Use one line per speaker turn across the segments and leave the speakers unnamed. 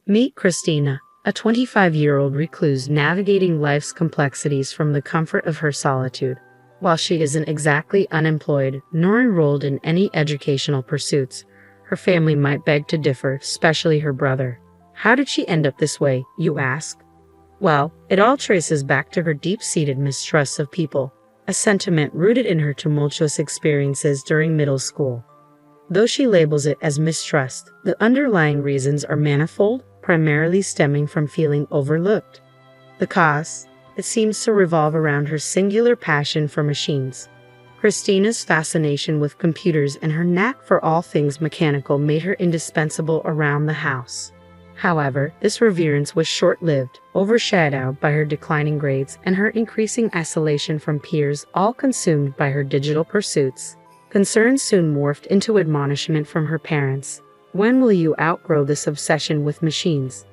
Meet Christina, a 25-year-old recluse navigating life's complexities from the comfort of her solitude. While she isn't exactly unemployed nor enrolled in any educational pursuits, her family might beg to differ, especially her brother. How did she end up this way, you ask? Well, it all traces back to her deep-seated mistrust of people, a sentiment rooted in her tumultuous experiences during middle school. Though she labels it as mistrust, the underlying reasons are manifold, primarily stemming from feeling overlooked. The cause? It seems to revolve around her singular passion for machines. Christina's fascination with computers and her knack for all things mechanical made her indispensable around the house. However, this reverence was short-lived, overshadowed by her declining grades and her increasing isolation from peers, all consumed by her digital pursuits. Concern soon morphed into admonishment from her parents. When will you outgrow this obsession with machines?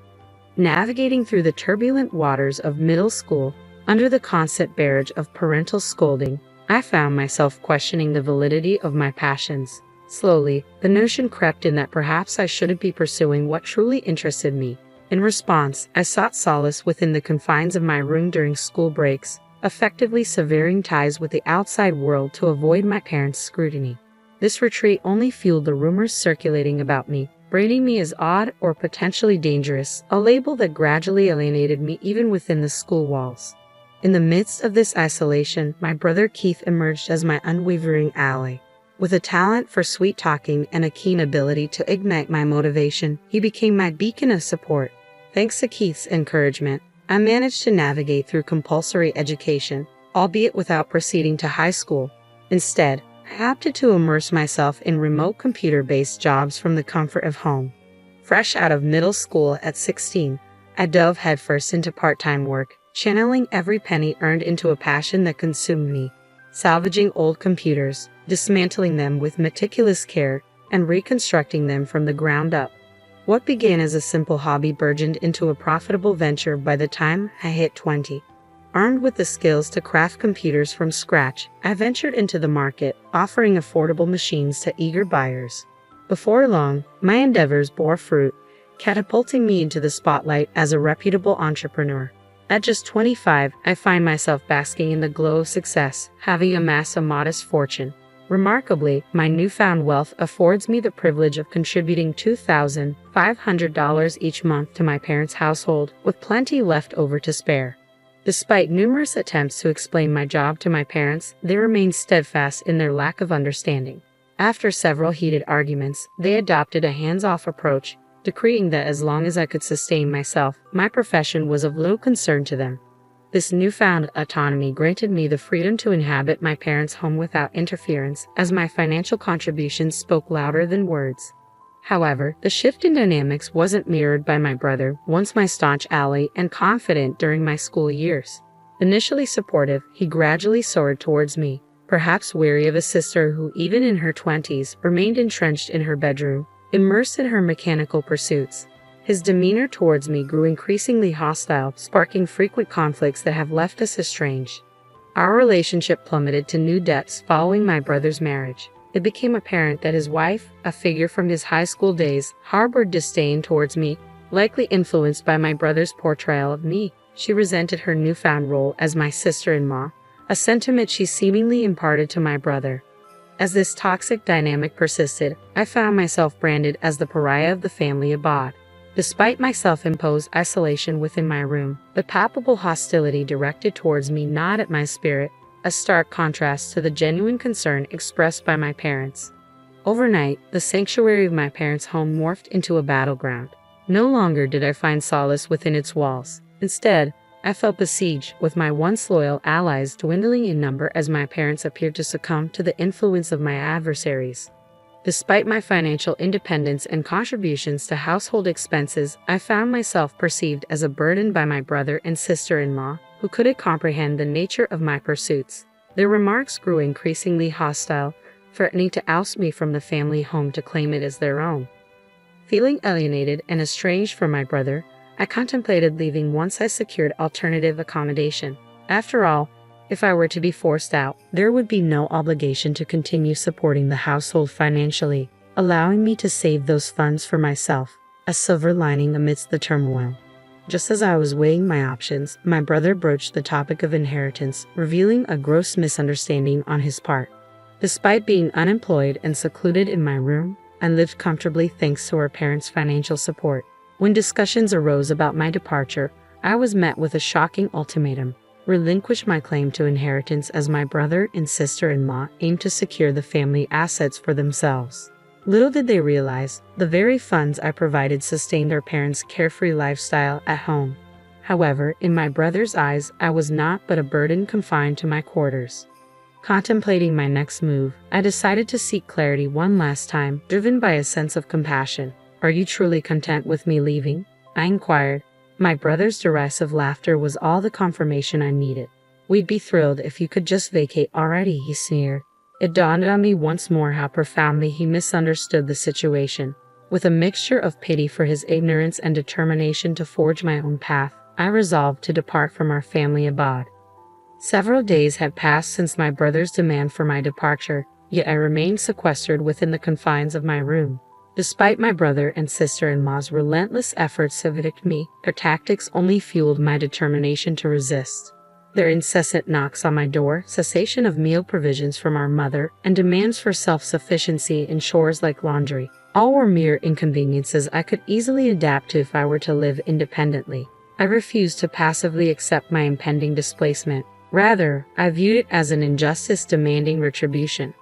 Navigating through the turbulent waters of middle school, under the constant barrage of parental scolding, I found myself questioning the validity of my passions. Slowly, the notion crept in that perhaps I shouldn't be pursuing what truly interested me. In response, I sought solace within the confines of my room during school breaks, effectively severing ties with the outside world to avoid my parents' scrutiny. This retreat only fueled the rumors circulating about me, branding me as odd or potentially dangerous, a label that gradually alienated me even within the school walls. In the midst of this isolation, my brother Keith emerged as my unwavering ally. With a talent for sweet-talking and a keen ability to ignite my motivation, he became my beacon of support. Thanks to Keith's encouragement, I managed to navigate through compulsory education, albeit without proceeding to high school. Instead, I opted to immerse myself in remote computer-based jobs from the comfort of home. Fresh out of middle school at 16, I dove headfirst into part-time work, channeling every penny earned into a passion that consumed me. Salvaging old computers, dismantling them with meticulous care, and reconstructing them from the ground up. What began as a simple hobby burgeoned into a profitable venture by the time I hit 20. Armed with the skills to craft computers from scratch, I ventured into the market, offering affordable machines to eager buyers. Before long, my endeavors bore fruit, catapulting me into the spotlight as a reputable entrepreneur. At just 25, I find myself basking in the glow of success, having amassed a modest fortune. Remarkably, my newfound wealth affords me the privilege of contributing $2,500 each month to my parents' household, with plenty left over to spare. Despite numerous attempts to explain my job to my parents, they remained steadfast in their lack of understanding. After several heated arguments, they adopted a hands-off approach, decreeing that as long as I could sustain myself, my profession was of little concern to them. This newfound autonomy granted me the freedom to inhabit my parents' home without interference, as my financial contributions spoke louder than words. However, the shift in dynamics wasn't mirrored by my brother, once my staunch ally and confidant during my school years. Initially supportive, he gradually soared towards me, perhaps weary of a sister who, even in her 20s, remained entrenched in her bedroom, immersed in her mechanical pursuits. His demeanor towards me grew increasingly hostile, sparking frequent conflicts that have left us estranged. Our relationship plummeted to new depths following my brother's marriage. It became apparent that his wife, a figure from his high school days, harbored disdain towards me, likely influenced by my brother's portrayal of me. She resented her newfound role as my sister-in-law, a sentiment she seemingly imparted to my brother. As this toxic dynamic persisted, I found myself branded as the pariah of the family abode. Despite my self-imposed isolation within my room, the palpable hostility directed towards me gnawed at my spirit, a stark contrast to the genuine concern expressed by my parents. Overnight, the sanctuary of my parents' home morphed into a battleground. No longer did I find solace within its walls. Instead, I felt besieged, with my once loyal allies dwindling in number as my parents appeared to succumb to the influence of my adversaries. Despite my financial independence and contributions to household expenses, I found myself perceived as a burden by my brother and sister-in-law, who couldn't comprehend the nature of my pursuits. Their remarks grew increasingly hostile, threatening to oust me from the family home to claim it as their own. Feeling alienated and estranged from my brother, I contemplated leaving once I secured alternative accommodation. After all, if I were to be forced out, there would be no obligation to continue supporting the household financially, allowing me to save those funds for myself. a silver lining amidst the turmoil. Just as I was weighing my options, my brother broached the topic of inheritance, revealing a gross misunderstanding on his part. Despite being unemployed and secluded in my room, I lived comfortably thanks to our parents' financial support. When discussions arose about my departure, I was met with a shocking ultimatum: relinquish my claim to inheritance, as my brother and sister-in-law aimed to secure the family assets for themselves. Little did they realize, the very funds I provided sustained our parents' carefree lifestyle at home. However, in my brother's eyes, I was not but a burden confined to my quarters. Contemplating my next move, I decided to seek clarity one last time, driven by a sense of compassion. "Are you truly content with me leaving?" I inquired. My brother's derisive laughter was all the confirmation I needed. "We'd be thrilled if you could just vacate already," he sneered. It dawned on me once more how profoundly he misunderstood the situation. With a mixture of pity for his ignorance and determination to forge my own path, I resolved to depart from our family abode. Several days had passed since my brother's demand for my departure, yet I remained sequestered within the confines of my room. Despite my brother and sister-in-law's relentless efforts to evict me, their tactics only fueled my determination to resist. Their incessant knocks on my door, cessation of meal provisions from our mother, and demands for self-sufficiency in chores like laundry, all were mere inconveniences I could easily adapt to if I were to live independently. I refused to passively accept my impending displacement. Rather, I viewed it as an injustice demanding retribution.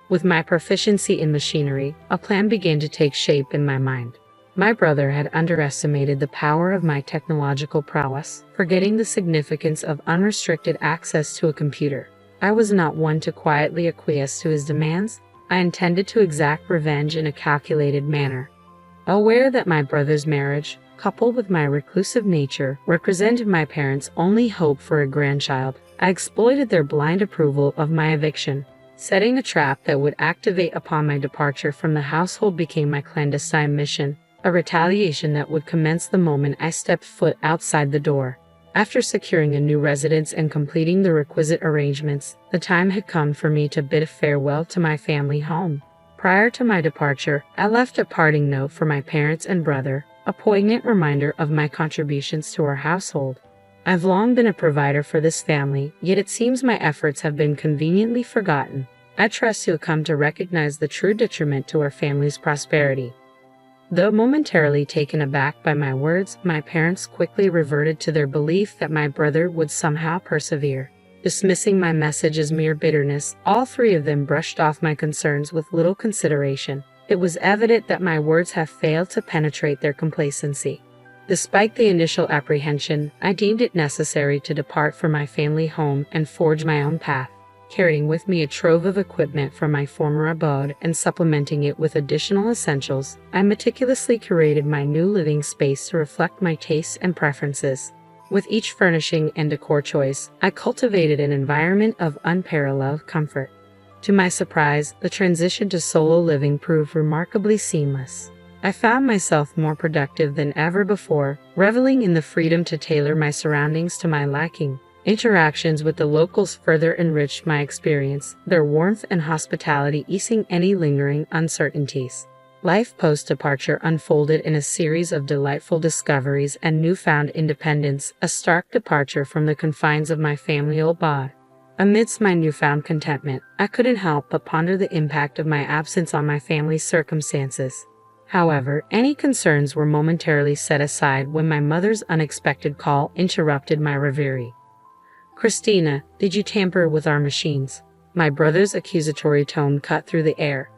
With my proficiency in machinery, a plan began to take shape in my mind. My brother had underestimated the power of my technological prowess, forgetting the significance of unrestricted access to a computer. I was not one to quietly acquiesce to his demands. I intended to exact revenge in a calculated manner. Aware that my brother's marriage, coupled with my reclusive nature, represented my parents' only hope for a grandchild, I exploited their blind approval of my eviction. Setting a trap that would activate upon my departure from the household became my clandestine mission, a retaliation that would commence the moment I stepped foot outside the door. After securing a new residence and completing the requisite arrangements, the time had come for me to bid farewell to my family home. Prior to my departure, I left a parting note for my parents and brother, a poignant reminder of my contributions to our household. I've long been a provider for this family, yet it seems my efforts have been conveniently forgotten. I trust you'll come to recognize the true detriment to our family's prosperity. Though momentarily taken aback by my words, my parents quickly reverted to their belief that my brother would somehow persevere. Dismissing my message as mere bitterness, all three of them brushed off my concerns with little consideration. It was evident that my words had failed to penetrate their complacency. Despite the initial apprehension, I deemed it necessary to depart from my family home and forge my own path. Carrying with me a trove of equipment from my former abode and supplementing it with additional essentials, I meticulously curated my new living space to reflect my tastes and preferences. With each furnishing and decor choice, I cultivated an environment of unparalleled comfort. To my surprise, the transition to solo living proved remarkably seamless. I found myself more productive than ever before, reveling in the freedom to tailor my surroundings to my liking. Interactions with the locals further enriched my experience, their warmth and hospitality easing any lingering uncertainties. Life post-departure unfolded in a series of delightful discoveries and newfound independence, a stark departure from the confines of my family abode. Amidst my newfound contentment, I couldn't help but ponder the impact of my absence on my family's circumstances. However, any concerns were momentarily set aside when my mother's unexpected call interrupted my reverie. "Christina, did you tamper with our machines?" My brother's accusatory tone cut through the air.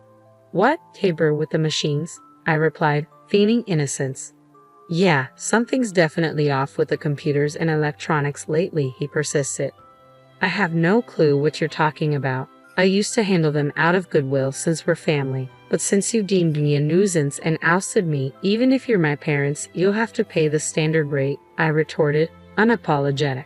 "What? Tamper with the machines?" I replied, feigning innocence. "Yeah, something's definitely off with the computers and electronics lately," he persisted. "I have no clue what you're talking about. I used to handle them out of goodwill since we're family, but since you deemed me a nuisance and ousted me, even if you're my parents, you'll have to pay the standard rate," I retorted, unapologetic.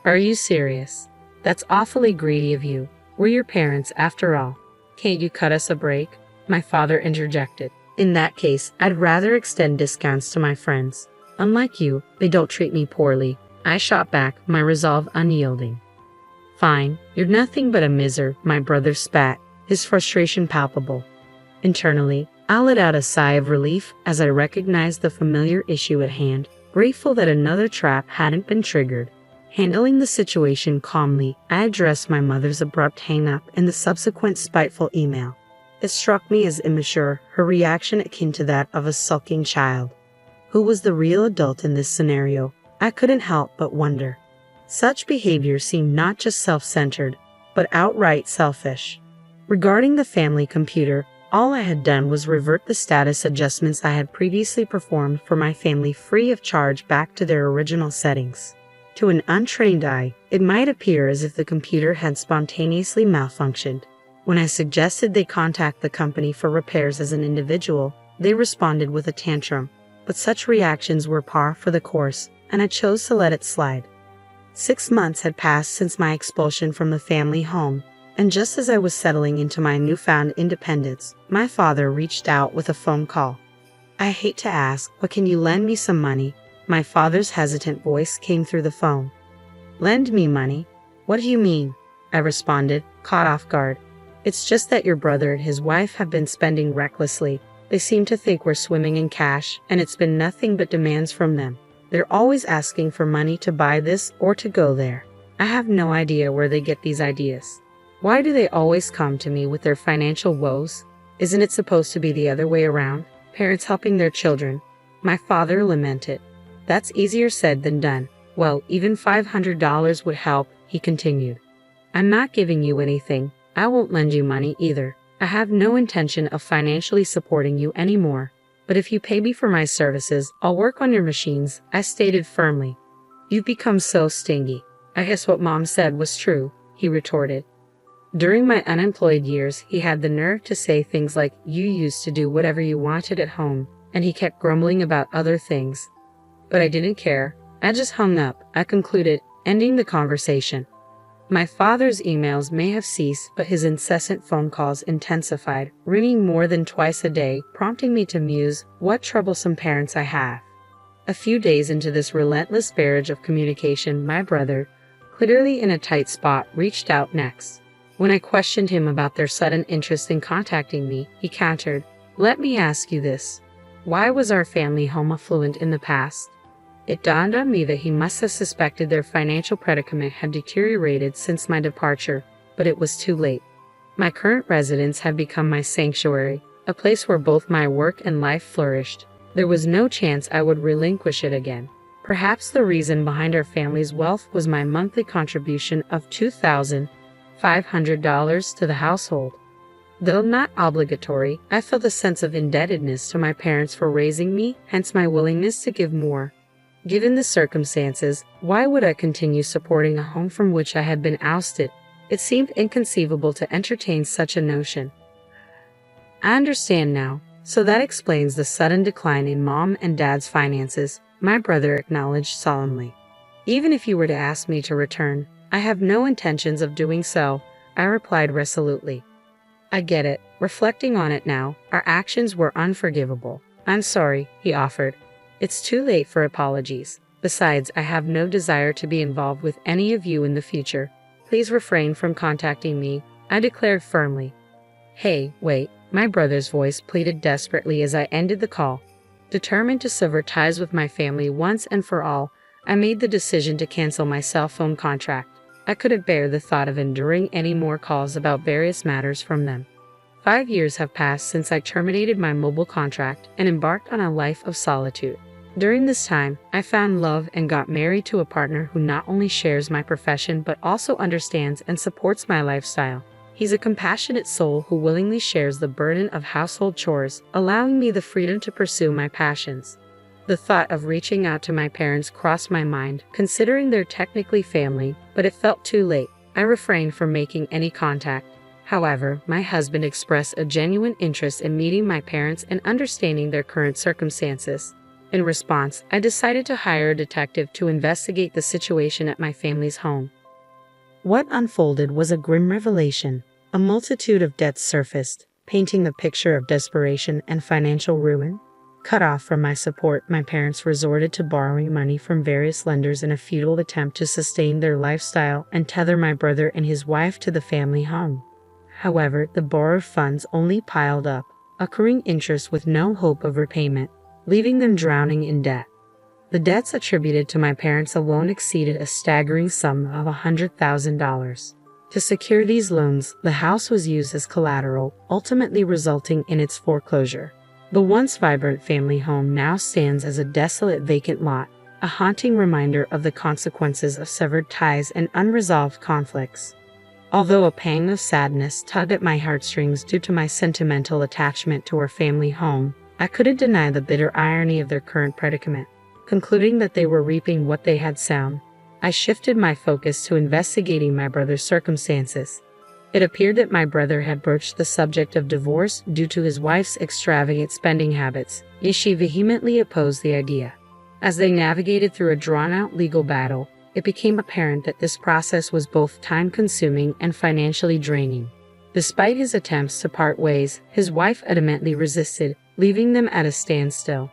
"Are you serious? That's awfully greedy of you. We're your parents after all. Can't you cut us a break?" my father interjected. "In that case, I'd rather extend discounts to my friends. Unlike you, they don't treat me poorly," I shot back, my resolve unyielding. "Fine, you're nothing but a miser," my brother spat, his frustration palpable. Internally, I let out a sigh of relief as I recognized the familiar issue at hand, grateful that another trap hadn't been triggered. Handling the situation calmly, I addressed my mother's abrupt hang-up and the subsequent spiteful email. It struck me as immature, her reaction akin to that of a sulking child. Who was the real adult in this scenario? I couldn't help but wonder. Such behavior seemed not just self-centered, but outright selfish. Regarding the family computer, all I had done was revert the status adjustments I had previously performed for my family free of charge back to their original settings. To an untrained eye, it might appear as if the computer had spontaneously malfunctioned. When I suggested they contact the company for repairs as an individual, they responded with a tantrum. But such reactions were par for the course, and I chose to let it slide. 6 months had passed since my expulsion from the family home, and just as I was settling into my newfound independence, my father reached out with a phone call. I hate to ask, but can you lend me some money? My father's hesitant voice came through the phone. Lend me money? What do you mean? I responded, caught off guard. It's just that your brother and his wife have been spending recklessly. They seem to think we're swimming in cash, and it's been nothing but demands from them. They're always asking for money to buy this or to go there. I have no idea where they get these ideas. Why do they always come to me with their financial woes? Isn't it supposed to be the other way around? Parents helping their children? My father lamented. That's easier said than done. Well, even $500 would help, he continued. I'm not giving you anything. I won't lend you money either. I have no intention of financially supporting you anymore. But if you pay me for my services, I'll work on your machines, I stated firmly. You've become so stingy. I guess what Mom said was true, he retorted. During my unemployed years, he had the nerve to say things like, you used to do whatever you wanted at home, and he kept grumbling about other things. But I didn't care. I just hung up, I concluded, ending the conversation. My father's emails may have ceased, but his incessant phone calls intensified, ringing more than twice a day, prompting me to muse, what troublesome parents I have. A few days into this relentless barrage of communication, my brother, clearly in a tight spot, reached out next. When I questioned him about their sudden interest in contacting me, he countered, let me ask you this. Why was our family home affluent in the past? It dawned on me that he must have suspected their financial predicament had deteriorated since my departure, but it was too late. My current residence had become my sanctuary, a place where both my work and life flourished. There was no chance I would relinquish it again. Perhaps the reason behind our family's wealth was my monthly contribution of $2,500 to the household. Though not obligatory, I felt a sense of indebtedness to my parents for raising me, hence my willingness to give more. Given the circumstances, why would I continue supporting a home from which I had been ousted? It seemed inconceivable to entertain such a notion. I understand now, so that explains the sudden decline in Mom and Dad's finances, my brother acknowledged solemnly. Even if you were to ask me to return, I have no intentions of doing so, I replied resolutely. I get it. Reflecting on it now, our actions were unforgivable. I'm sorry, he offered. It's too late for apologies. Besides, I have no desire to be involved with any of you in the future. Please refrain from contacting me, I declared firmly. Hey, wait, my brother's voice pleaded desperately as I ended the call. Determined to sever ties with my family once and for all, I made the decision to cancel my cell phone contract. I couldn't bear the thought of enduring any more calls about various matters from them. 5 years have passed since I terminated my mobile contract and embarked on a life of solitude. During this time, I found love and got married to a partner who not only shares my profession but also understands and supports my lifestyle. He's a compassionate soul who willingly shares the burden of household chores, allowing me the freedom to pursue my passions. The thought of reaching out to my parents crossed my mind, considering they're technically family, but it felt too late. I refrained from making any contact. However, my husband expressed a genuine interest in meeting my parents and understanding their current circumstances. In response, I decided to hire a detective to investigate the situation at my family's home. What unfolded was a grim revelation. A multitude of debts surfaced, painting the picture of desperation and financial ruin. Cut off from my support, my parents resorted to borrowing money from various lenders in a futile attempt to sustain their lifestyle and tether my brother and his wife to the family home. However, the borrowed funds only piled up. accruing interest with no hope of repayment, leaving them drowning in debt. The debts attributed to my parents alone exceeded a staggering sum of $100,000. To secure these loans, the house was used as collateral, ultimately resulting in its foreclosure. The once vibrant family home now stands as a desolate vacant lot, a haunting reminder of the consequences of severed ties and unresolved conflicts. Although a pang of sadness tugged at my heartstrings due to my sentimental attachment to our family home, I couldn't deny the bitter irony of their current predicament. Concluding that they were reaping what they had sown, I shifted my focus to investigating my brother's circumstances. It appeared that my brother had broached the subject of divorce due to his wife's extravagant spending habits, yet she vehemently opposed the idea. As they navigated through a drawn-out legal battle, it became apparent that this process was both time-consuming and financially draining. Despite his attempts to part ways, his wife adamantly resisted, leaving them at a standstill.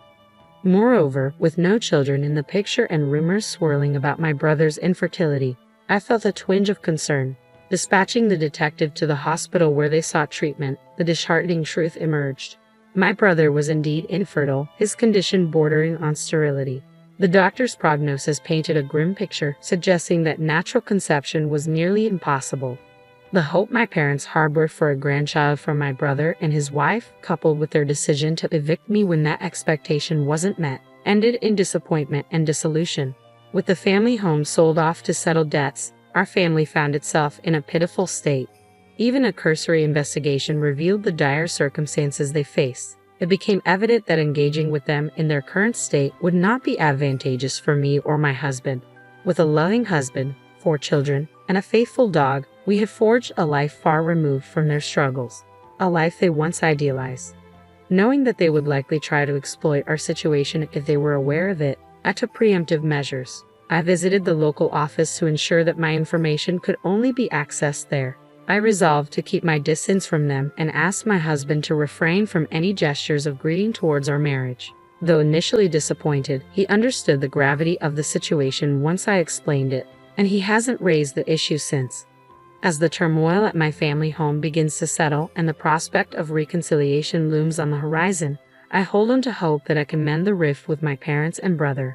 Moreover, with no children in the picture and rumors swirling about my brother's infertility, I felt a twinge of concern. Dispatching the detective to the hospital where they sought treatment, the disheartening truth emerged. My brother was indeed infertile, his condition bordering on sterility. The doctor's prognosis painted a grim picture, suggesting that natural conception was nearly impossible. The hope my parents harbored for a grandchild from my brother and his wife, coupled with their decision to evict me when that expectation wasn't met, ended in disappointment and dissolution. With the family home sold off to settle debts, our family found itself in a pitiful state. Even a cursory investigation revealed the dire circumstances they faced. It became evident that engaging with them in their current state would not be advantageous for me or my husband. With a loving husband, 4 children, and a faithful dog, we had forged a life far removed from their struggles, a life they once idealized. Knowing that they would likely try to exploit our situation if they were aware of it, I took preemptive measures. I visited the local office to ensure that my information could only be accessed there. I resolved to keep my distance from them and asked my husband to refrain from any gestures of greeting towards our marriage. Though initially disappointed, he understood the gravity of the situation once I explained it, and he hasn't raised the issue since. As the turmoil at my family home begins to settle and the prospect of reconciliation looms on the horizon, I hold on to hope that I can mend the rift with my parents and brother.